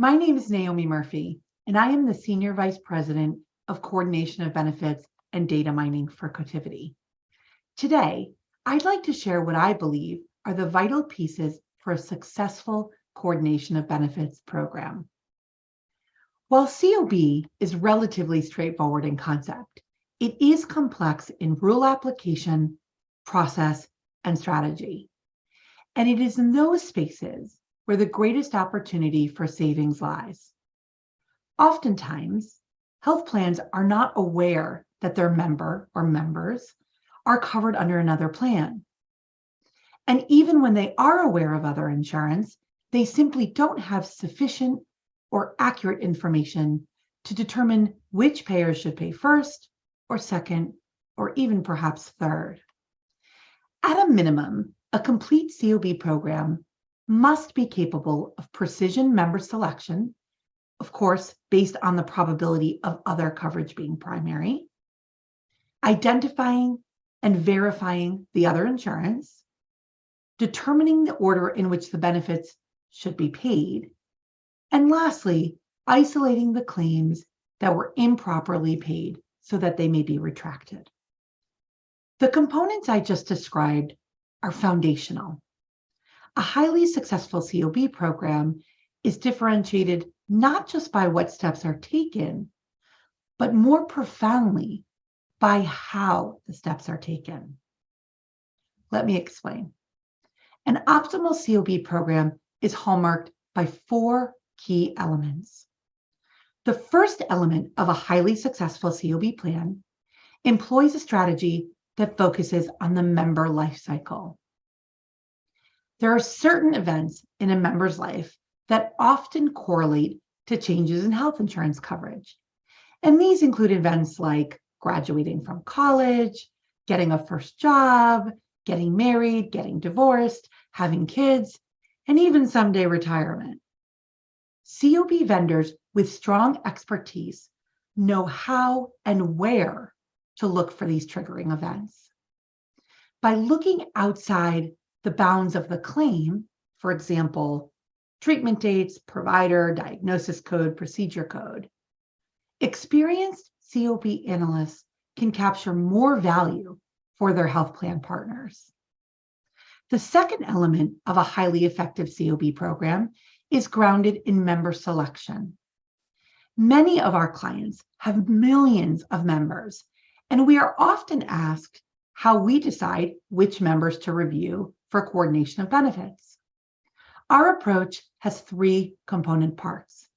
My name is Naomi Murphy, and I am the Senior Vice President of Coordination of Benefits and Data Mining for Cotiviti. Today, I'd like to share what I believe are the vital pieces for a successful coordination of benefits program. While COB is relatively straightforward in concept, it is complex in rule application, process, and strategy. And it is in those spaces where the greatest opportunity for savings lies. Oftentimes, health plans are not aware that their member or members are covered under another plan. And even when they are aware of other insurance, they simply don't have sufficient or accurate information to determine which payers should pay first or second, or even perhaps third. At a minimum, a complete COB program must be capable of precision member selection, of course, based on the probability of other coverage being primary, identifying and verifying the other insurance, determining the order in which the benefits should be paid, and lastly, isolating the claims that were improperly paid so that they may be retracted. The components I just described are foundational. A highly successful COB program is differentiated not just by what steps are taken, but more profoundly by how the steps are taken. Let me explain. An optimal COB program is hallmarked by 4 key elements. The first element of a highly successful COB plan employs a strategy that focuses on the member life cycle. There are certain events in a member's life that often correlate to changes in health insurance coverage. And these include events like graduating from college, getting a first job, getting married, getting divorced, having kids, and even someday retirement. COB vendors with strong expertise know how and where to look for these triggering events. By looking outside the bounds of the claim, for example, treatment dates, provider, diagnosis code, procedure code, experienced COB analysts can capture more value for their health plan partners. The second element of a highly effective COB program is grounded in member selection. Many of our clients have millions of members, and we are often asked how we decide which members to review for coordination of benefits. Our approach has 3 component parts.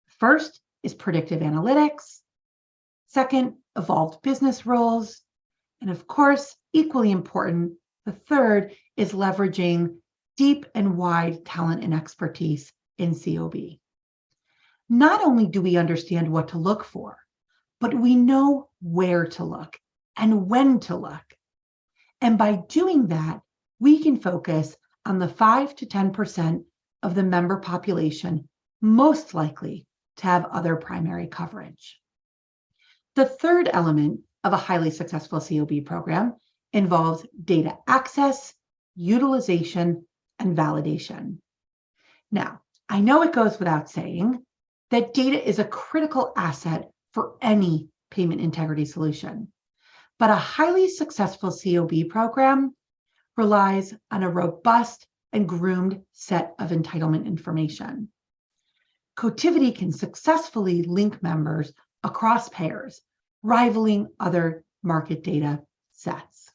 First is predictive analytics. Second, evolved business rules. And of course, equally important, the third is leveraging deep and wide talent and expertise in COB. Not only do we understand what to look for, but we know where to look and when to look. And by doing that, we can focus on the 5 to 10% of the member population most likely to have other primary coverage. The third element of a highly successful COB program involves data access, utilization, and validation. Now, I know it goes without saying that data is a critical asset for any payment integrity solution, but a highly successful COB program relies on a robust and groomed set of entitlement information. Cotiviti can successfully link members across payers, rivaling other market data sets.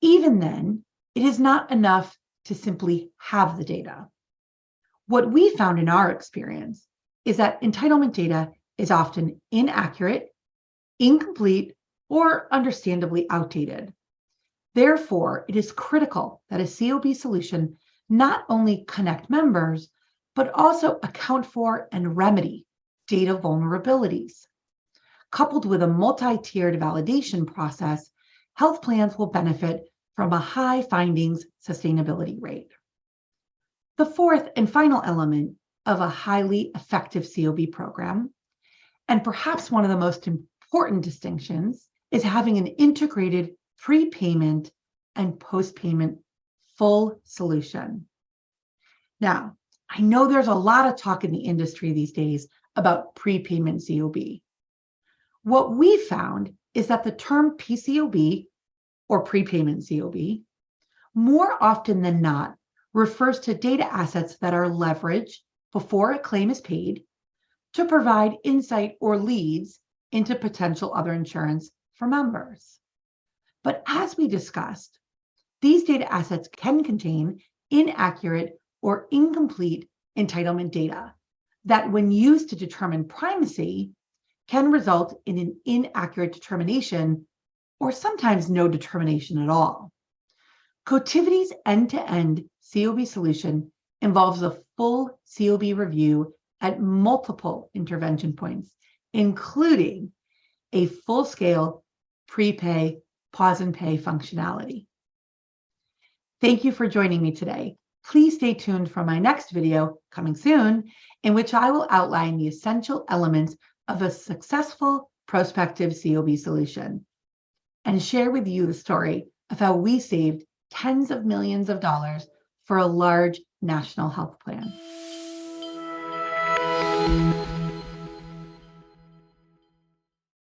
Even then, it is not enough to simply have the data. What we found in our experience is that entitlement data is often inaccurate, incomplete, or understandably outdated. Therefore, it is critical that a COB solution not only connect members, but also account for and remedy data vulnerabilities. Coupled with a multi-tiered validation process, health plans will benefit from a high findings sustainability rate. The fourth and final element of a highly effective COB program, and perhaps one of the most important distinctions, is having an integrated prepayment and post-payment full solution. Now, I I know there's a lot of talk in the industry these days about prepayment COB. What we found is that the term PCOB, or prepayment COB, more often than not refers to data assets that are leveraged before a claim is paid to provide insight or leads into potential other insurance for members. But as we discussed, these data assets can contain inaccurate or incomplete entitlement data that, when used to determine primacy, can result in an inaccurate determination or sometimes no determination at all. Cotiviti's end-to-end COB solution involves a full COB review at multiple intervention points, including a full-scale prepay, pause and pay functionality. Thank you for joining me today. Please stay tuned for my next video coming soon, in which I will outline the essential elements of a successful prospective COB solution and share with you the story of how we saved tens of millions of dollars for a large national health plan.